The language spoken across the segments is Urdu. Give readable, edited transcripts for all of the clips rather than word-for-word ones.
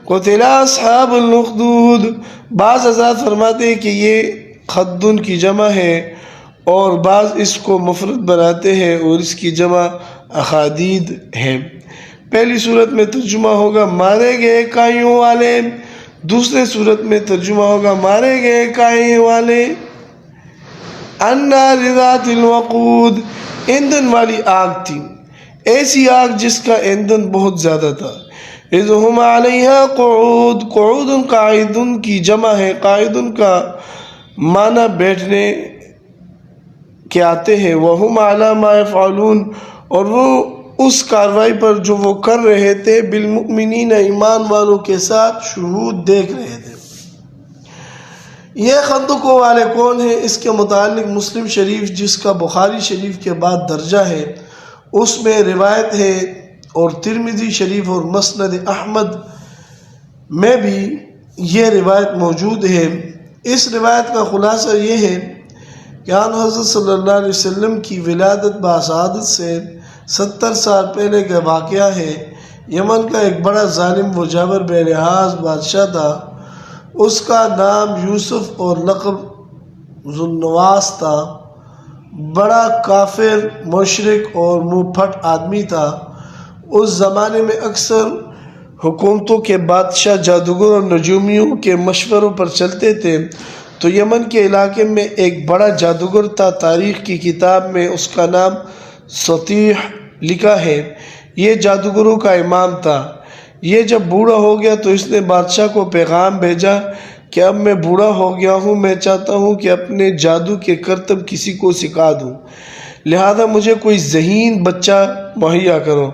قتل اصحاب الخدود، بعض حضرات فرماتے ہیں کہ یہ خدن کی جمع ہے اور بعض اس کو مفرد بناتے ہیں اور اس کی جمع اخادید ہے۔ پہلی صورت میں ترجمہ ہوگا مارے گئے کائیوں والے، دوسرے صورت میں ترجمہ ہوگا مارے گئے کائیوں والے۔ النار ذات الوقود، ایندھن والی آگ تھی، ایسی آگ جس کا ایندھن بہت زیادہ تھا۔ اذ ہم علیہا قعود، قعود قاعدن کی جمع ہے، قاعدن کا معنی بیٹھنے کے آتے ہیں۔ وہم علی ما یفعلون، اور وہ اس کاروائی پر جو وہ کر رہے تھے، بالمؤمنین ایمان والوں کے ساتھ شہود دیکھ رہے تھے۔ یہ خندقوں والے کون ہیں؟ اس کے متعلق مسلم شریف جس کا بخاری شریف کے بعد درجہ ہے اس میں روایت ہے، اور ترمذی شریف اور مسند احمد میں بھی یہ روایت موجود ہے۔ اس روایت کا خلاصہ یہ ہے کہ آن حضرت صلی اللہ علیہ وسلم کی ولادت باسعادت سے 70 سال پہلے کا واقعہ ہے۔ یمن کا ایک بڑا ظالم و جابر بے لحاظ بادشاہ تھا، اس کا نام یوسف اور لقب ذوالنواس تھا۔ بڑا کافر، مشرک اور منہ پھٹ آدمی تھا۔ اس زمانے میں اکثر حکومتوں کے بادشاہ جادوگر اور نجومیوں کے مشوروں پر چلتے تھے، تو یمن کے علاقے میں ایک بڑا جادوگر تھا۔ تاریخ کی کتاب میں اس کا نام سطیح لکھا ہے۔ یہ جادوگروں کا امام تھا۔ یہ جب بوڑھا ہو گیا تو اس نے بادشاہ کو پیغام بھیجا کہ اب میں بوڑھا ہو گیا ہوں، میں چاہتا ہوں کہ اپنے جادو کے کرتب کسی کو سکھا دوں، لہذا مجھے کوئی ذہین بچہ مہیا کرو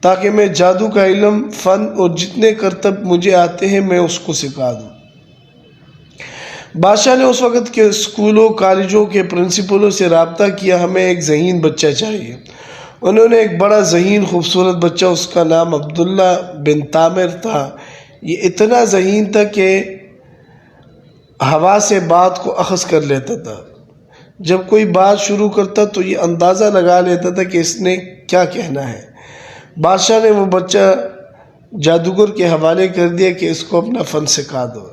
تاکہ میں جادو کا علم، فن اور جتنے کرتب مجھے آتے ہیں میں اس کو سکھا دوں۔ بادشاہ نے اس وقت کے اسکولوں کالجوں کے پرنسپلوں سے رابطہ کیا، ہمیں ایک ذہین بچہ چاہیے۔ انہوں نے ایک بڑا ذہین خوبصورت بچہ، اس کا نام عبداللہ بن تامر تھا۔ یہ اتنا ذہین تھا کہ ہوا سے بات کو اخذ کر لیتا تھا۔ جب کوئی بات شروع کرتا تو یہ اندازہ لگا لیتا تھا کہ اس نے کیا کہنا ہے۔ بادشاہ نے وہ بچہ جادوگر کے حوالے کر دیا کہ اس کو اپنا فن سکھا دو۔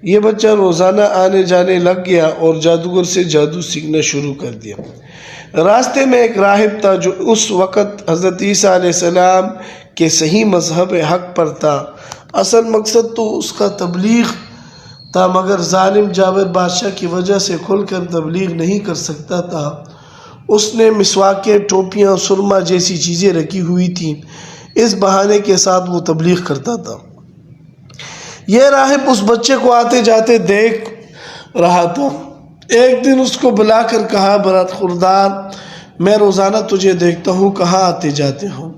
یہ بچہ روزانہ آنے جانے لگ گیا اور جادوگر سے جادو سیکھنا شروع کر دیا۔ راستے میں ایک راہب تھا جو اس وقت حضرت عیسیٰ علیہ السلام کے صحیح مذہب حق پر تھا۔ اصل مقصد تو اس کا تبلیغ تھا، مگر ظالم جابر بادشاہ کی وجہ سے کھل کر تبلیغ نہیں کر سکتا تھا۔ اس نے مسواکیں، ٹوپیاں، سرما جیسی چیزیں رکھی ہوئی تھیں، اس بہانے کے ساتھ وہ تبلیغ کرتا تھا۔ یہ راہب اس بچے کو آتے جاتے دیکھ رہا تھا۔ ایک دن اس کو بلا کر کہا، برخوردار، میں روزانہ تجھے دیکھتا ہوں، کہاں آتے جاتے ہوں؟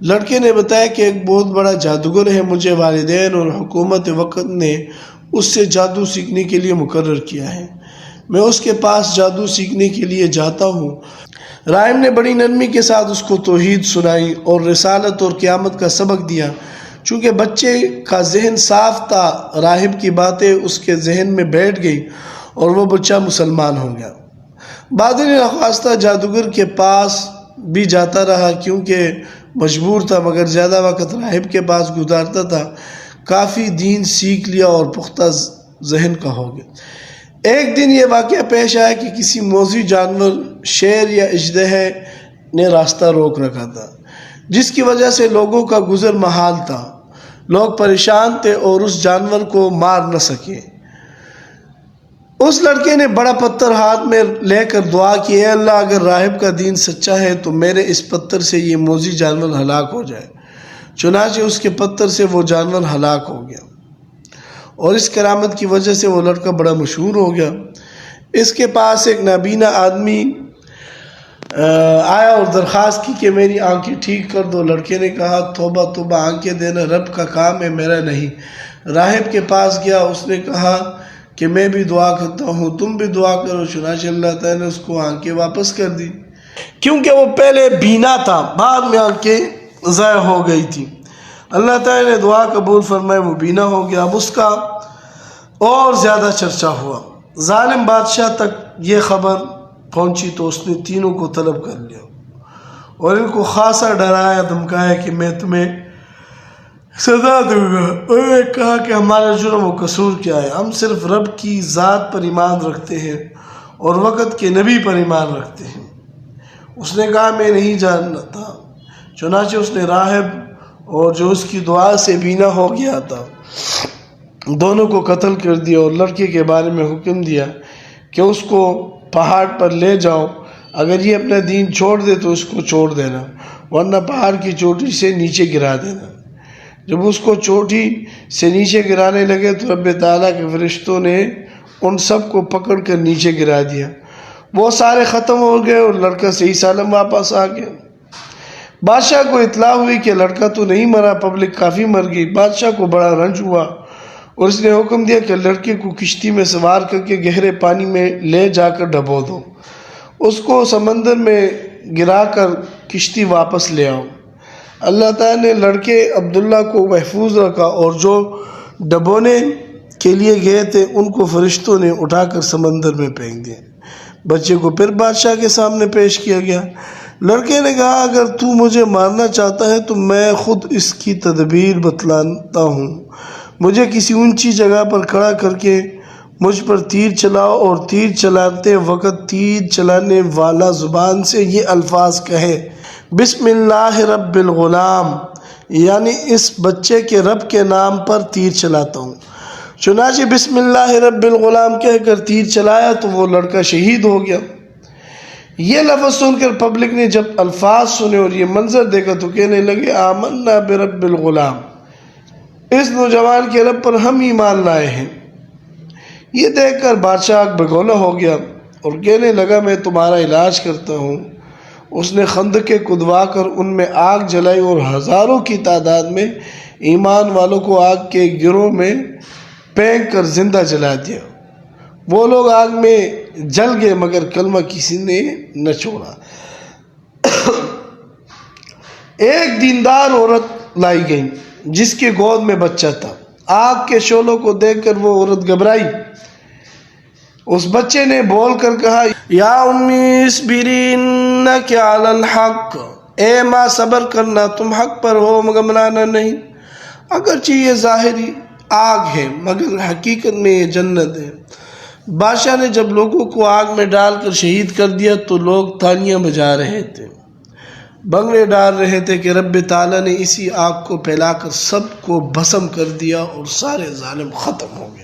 لڑکے نے بتایا کہ ایک بہت بڑا جادوگر ہے، مجھے والدین اور حکومت وقت نے اس سے جادو سیکھنے کے لیے مقرر کیا ہے، میں اس کے پاس جادو سیکھنے کے لیے جاتا ہوں۔ راہب نے بڑی نرمی کے ساتھ اس کو توحید سنائی اور رسالت اور قیامت کا سبق دیا۔ چونکہ بچے کا ذہن صاف تھا، راہب کی باتیں اس کے ذہن میں بیٹھ گئی اور وہ بچہ مسلمان ہو گیا۔ بعد نخواستہ جادوگر کے پاس بھی جاتا رہا کیونکہ مجبور تھا، مگر زیادہ وقت راہب کے پاس گزارتا تھا۔ کافی دین سیکھ لیا اور پختہ ذہن کا ہو گیا۔ ایک دن یہ واقعہ پیش آیا کہ کسی موذی جانور، شیر یا اژدہے نے راستہ روک رکھا تھا، جس کی وجہ سے لوگوں کا گزر محال تھا۔ لوگ پریشان تھے اور اس جانور کو مار نہ سکے۔ اس لڑکے نے بڑا پتھر ہاتھ میں لے کر دعا کی، اے اللہ، اگر راہب کا دین سچا ہے تو میرے اس پتھر سے یہ موذی جانور ہلاک ہو جائے۔ چنانچہ اس کے پتھر سے وہ جانور ہلاک ہو گیا، اور اس کرامت کی وجہ سے وہ لڑکا بڑا مشہور ہو گیا۔ اس کے پاس ایک نابینا آدمی آیا اور درخواست کی کہ میری آنکھیں ٹھیک کر دو۔ لڑکے نے کہا، توبہ توبہ، آنکھیں دینا رب کا کام ہے، میرا نہیں۔ راہب کے پاس گیا، اس نے کہا کہ میں بھی دعا کرتا ہوں، تم بھی دعا کرو۔ چنانچہ اللہ تعالیٰ نے اس کو آنکھیں واپس کر دی، کیونکہ وہ پہلے بینا تھا، بعد میں آنکھیں ضائع ہو گئی تھی۔ اللہ تعالیٰ نے دعا قبول فرمائی، وہ بینا ہو گیا۔ اب اس کا اور زیادہ چرچا ہوا۔ ظالم بادشاہ تک یہ خبر پہنچی تو اس نے تینوں کو طلب کر لیا اور ان کو خاصا ڈرایا دھمکایا کہ میں تمہیں سزا دوں گا۔ انہوں نے کہا کہ ہمارا جرم و قصور کیا ہے؟ ہم صرف رب کی ذات پر ایمان رکھتے ہیں اور وقت کے نبی پر ایمان رکھتے ہیں۔ اس نے کہا میں نہیں جانتا۔ چنانچہ اس نے راہب اور جو اس کی دعا سے بینا ہو گیا تھا دونوں کو قتل کر دیا اور لڑکے کے بارے میں حکم دیا کہ اس کو پہاڑ پر لے جاؤ، اگر یہ اپنا دین چھوڑ دے تو اس کو چھوڑ دینا، ورنہ پہاڑ کی چوٹی سے نیچے گرا دینا۔ جب اس کو چوٹی سے نیچے گرانے لگے تو رب تعالیٰ کے فرشتوں نے ان سب کو پکڑ کر نیچے گرا دیا، وہ سارے ختم ہو گئے اور لڑکا صحیح سالم واپس آ گیا۔ بادشاہ کو اطلاع ہوئی کہ لڑکا تو نہیں مرا، پبلک کافی مر گئی۔ بادشاہ کو بڑا رنج ہوا اور اس نے حکم دیا کہ لڑکے کو کشتی میں سوار کر کے گہرے پانی میں لے جا کر ڈبو دو، اس کو سمندر میں گرا کر کشتی واپس لے آؤ۔ اللہ تعالیٰ نے لڑکے عبداللہ کو محفوظ رکھا اور جو ڈبونے کے لیے گئے تھے ان کو فرشتوں نے اٹھا کر سمندر میں پھینک دیا۔ بچے کو پھر بادشاہ کے سامنے پیش کیا گیا۔ لڑکے نے کہا اگر تو مجھے مارنا چاہتا ہے تو میں خود اس کی تدبیر بتلاتا ہوں، مجھے کسی اونچی جگہ پر کھڑا کر کے مجھ پر تیر چلاؤ اور تیر چلاتے وقت تیر چلانے والا زبان سے یہ الفاظ کہے بسم اللہ رب الغلام، یعنی اس بچے کے رب کے نام پر تیر چلاتا ہوں۔ چنانچہ بسم اللہ رب الغلام کہہ کر تیر چلایا تو وہ لڑکا شہید ہو گیا۔ یہ لفظ سن کر پبلک نے جب الفاظ سنے اور یہ منظر دیکھا تو کہنے لگے آمنا برب الغلام، اس نوجوان کے رب پر ہم ایمان لائے ہیں۔ یہ دیکھ کر بادشاہ آگ بگولا ہو گیا اور کہنے لگا میں تمہارا علاج کرتا ہوں۔ اس نے خندقیں کھدوا کر ان میں آگ جلائی اور ہزاروں کی تعداد میں ایمان والوں کو آگ کے گروہ میں پھینک کر زندہ جلا دیا۔ وہ لوگ آگ میں جل گئے مگر کلمہ کسی نے نہ چھوڑا۔ ایک دیندار عورت لائی گئی جس کے گود میں بچہ تھا۔ آگ کے شعلوں کو دیکھ کر وہ عورت گھبرائی۔ اس بچے نے بول کر کہا یا امی اصبری انک علی الحق، اے ماں صبر کرنا تم حق پر ہو مگر گمرانا نہیں۔ اگرچہ یہ ظاہری آگ ہے مگر حقیقت میں یہ جنت ہے۔ بادشاہ نے جب لوگوں کو آگ میں ڈال کر شہید کر دیا تو لوگ تالیاں بجا رہے تھے، بنگڑے ڈال رہے تھے کہ رب تعالیٰ نے اسی آگ کو پھیلا کر سب کو بھسم کر دیا اور سارے ظالم ختم ہو گئے۔